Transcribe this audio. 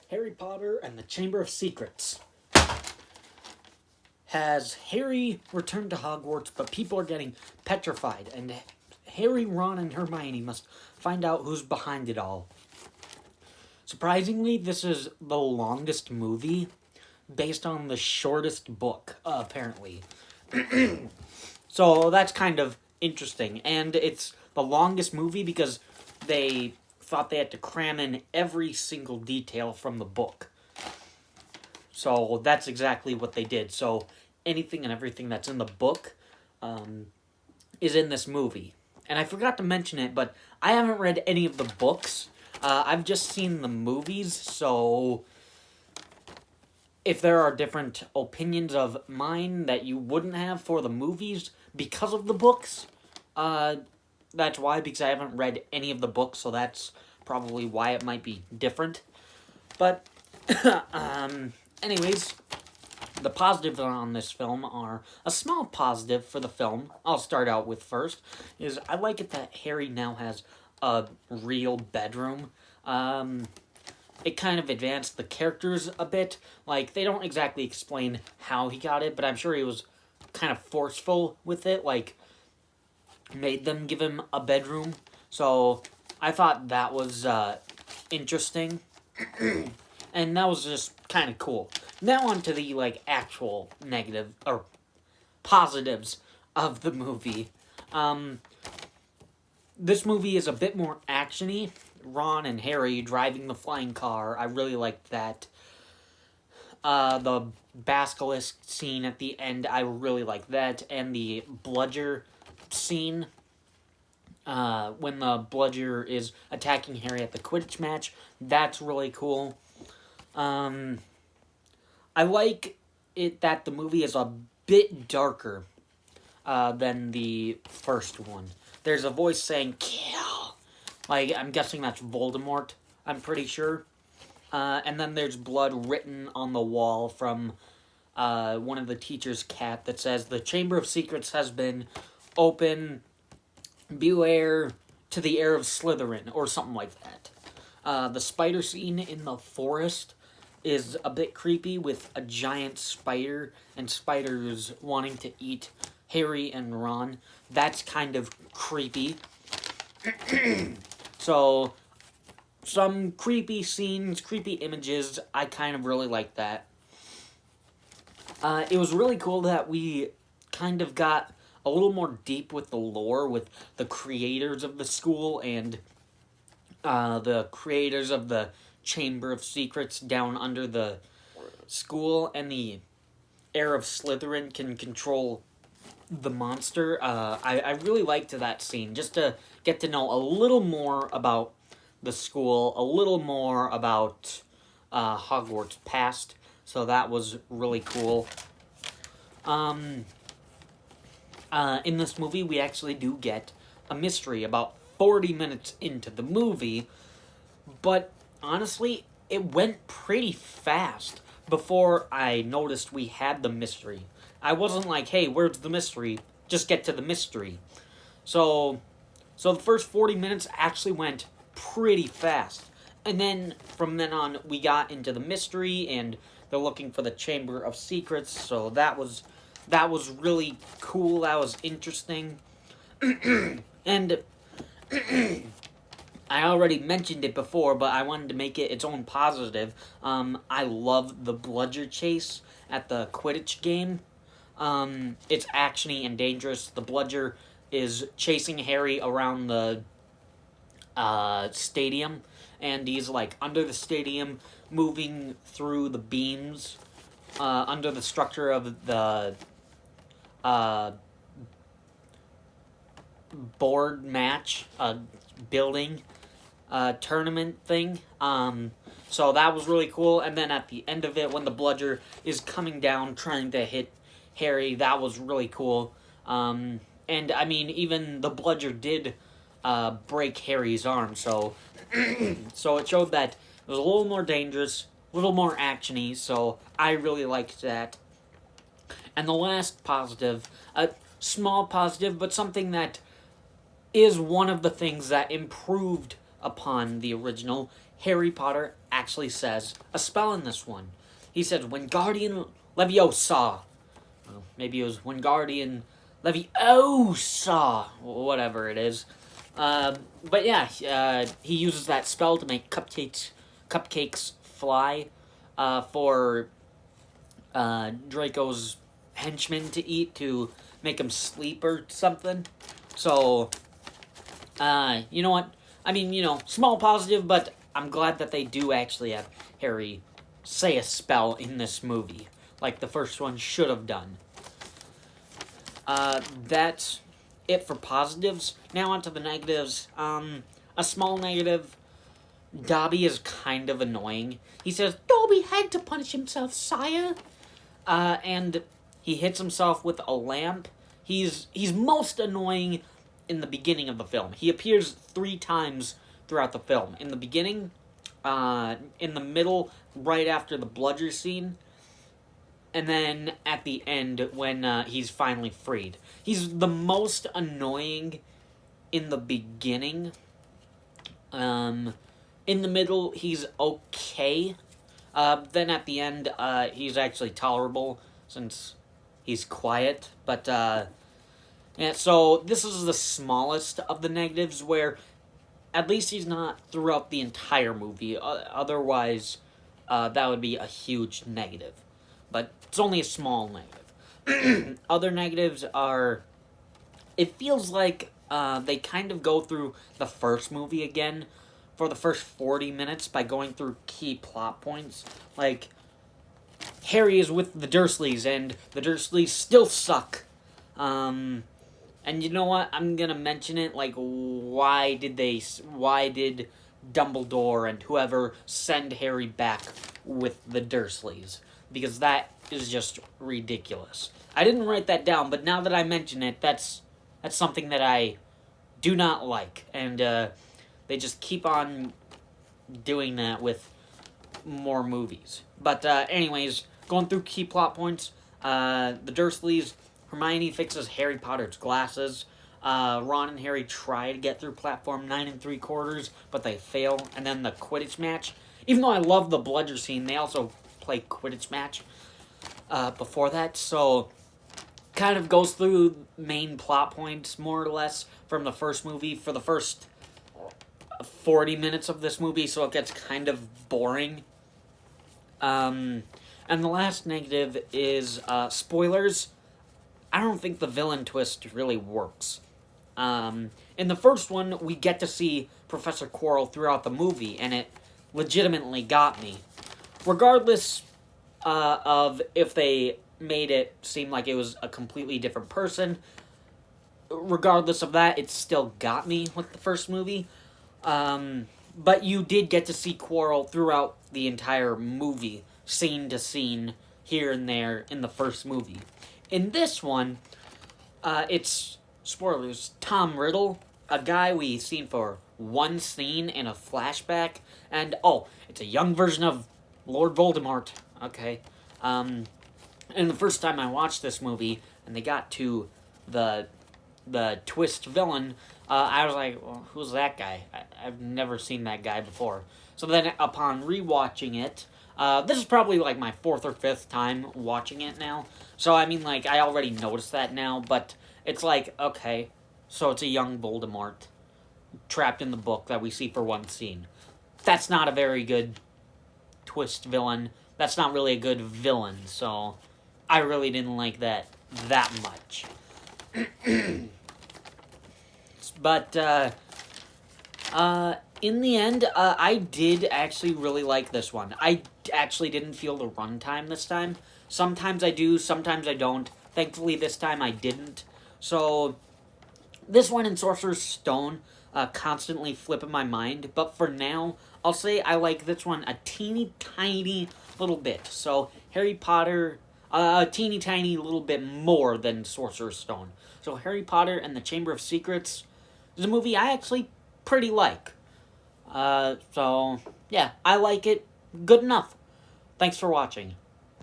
Harry Potter and the Chamber of Secrets. Has Harry returned to Hogwarts, but people are getting petrified, and Harry, Ron, and Hermione must find out who's behind it all. Surprisingly, this is the longest movie based on the shortest book, apparently. So that's kind of interesting. And it's the longest movie because they thought they had to cram in every single detail from the book. So that's exactly what they did. So anything and everything that's in the book is in this movie. And I forgot to mention it, but I haven't read any of the books. I've just seen the movies, so if there are different opinions of mine that you wouldn't have for the movies because of the books, that's why, because I haven't read any of the books, so that's probably why it might be different. But, anyways, the positives on this film are a small positive for the film. I'll start out with first, is I like it that Harry now has a real bedroom. It kind of advanced the characters a bit. Like, they don't exactly explain how he got it, but I'm sure he was kind of forceful with it, like, made them give him a bedroom. So, I thought that was, interesting. And that was just kind of cool. Now on to the, like, actual negative, or positives of the movie. This movie is a bit more action-y. Ron and Harry driving the flying car, I really liked that. The basilisk scene at the end, I really liked that. And the bludger scene, when the bludger is attacking Harry at the Quidditch match, that's really cool. I like it that the movie is a bit darker than the first one. There's a voice saying, "Kill!" Like, I'm guessing that's Voldemort, I'm pretty sure. And then there's blood written on the wall from one of the teacher's cat that says, "The Chamber of Secrets has been open. Beware to the heir of Slytherin," or something like that. The spider scene in the forest is a bit creepy with a giant spider and spiders wanting to eat Harry and Ron. That's kind of creepy. So, some creepy scenes, creepy images, I kind of really like that. It was really cool that we kind of got a little more deep with the lore, with the creators of the school and the creators of the Chamber of Secrets down under the school, and the heir of Slytherin can control the monster. I really liked that scene, just to get to know a little more about the school, a little more about Hogwarts past, so that was really cool. In this movie, we actually do get a mystery about 40 minutes into the movie, but honestly, it went pretty fast before I noticed we had the mystery. I wasn't like, "Hey, where's the mystery? Just get to the mystery." So the first 40 minutes actually went pretty fast. And then, from then on, we got into the mystery, and they're looking for the Chamber of Secrets, so that was really cool, that was interesting. And I already mentioned it before, but I wanted to make it its own positive. I love the bludger chase at the Quidditch game. It's actiony and dangerous. The bludger is chasing Harry around the stadium, and he's like under the stadium, moving through the beams, under the structure of the board match, building, tournament thing. So that was really cool. And then at the end of it, when the bludger is coming down trying to hit Harry, that was really cool. And I mean, even the bludger did break Harry's arm, so so it showed that it was a little more dangerous, a little more actiony, so I really liked that. And the last positive, a small positive, but something that is one of the things that improved upon the original, Harry Potter actually says a spell in this one. He says, Wingardium Leviosa. Well, maybe it was Wingardium Leviosa, whatever it is. But yeah, he uses that spell to make cupcakes fly for Draco's henchmen to eat to make him sleep or something. So, you know what? I mean, small positive, but I'm glad that they do actually have Harry say a spell in this movie, like the first one should have done. That's it for positives. Now on to the negatives. A small negative, Dobby is kind of annoying. He says, Dobby had to punish himself, sire. And he hits himself with a lamp. He's most annoying in the beginning of the film. He appears 3 times throughout the film. In the beginning, in the middle, right after the bludger scene, and then at the end when he's finally freed. He's the most annoying in the beginning. In the middle, he's okay. Then at the end, he's actually tolerable since he's quiet. But, yeah, so this is the smallest of the negatives where at least he's not throughout the entire movie. Otherwise, that would be a huge negative. But it's only a small negative. Other negatives are, it feels like they kind of go through the first movie again for the first 40 minutes by going through key plot points. Like, Harry is with the Dursleys, and the Dursleys still suck. And you know what? I'm gonna mention it, like, why did Dumbledore and whoever send Harry back with the Dursleys? Because that is just ridiculous. I didn't write that down, but now that I mention it, that's something that I do not like. And they just keep on doing that with more movies. But anyways, going through key plot points, the Dursleys, Hermione fixes Harry Potter's glasses. Ron and Harry try to get through platform 9 3/4, but they fail. And then the Quidditch match. Even though I love the bludger scene, they also play Quidditch match before that, so kind of goes through main plot points more or less from the first movie for the first 40 minutes of this movie, so it gets kind of boring. And the last negative is spoilers. I don't think the villain twist really works. In the first one, we get to see Professor Quirrell throughout the movie, and it legitimately got me. Regardless of if they made it seem like it was a completely different person, regardless of that, it still got me with the first movie. But you did get to see Quirrell throughout the entire movie, scene to scene, here and there in the first movie. In this one, it's, spoilers, Tom Riddle, a guy we've seen for one scene in a flashback, and, it's a young version of Lord Voldemort. Okay. And the first time I watched this movie, and they got to the twist villain, I was like, well, who's that guy? I've never seen that guy before. So then, upon rewatching it, this is probably like my 4th or 5th time watching it now. So, I mean, like, I already noticed that now, but it's like, okay, so it's a young Voldemort trapped in the book that we see for one scene. That's not a very good twist villain. That's not really a good villain, so I really didn't like that much. But, in the end, I did actually really like this one. I actually didn't feel the runtime this time. Sometimes I do, sometimes I don't. Thankfully, this time I didn't. So, this one and Sorcerer's Stone constantly flip in my mind. But for now, I'll say I like this one a teeny tiny little bit. So, Harry Potter, a teeny tiny little bit more than Sorcerer's Stone. So, Harry Potter and the Chamber of Secrets is a movie I actually pretty like. So, yeah, I like it. Good enough. Thanks for watching.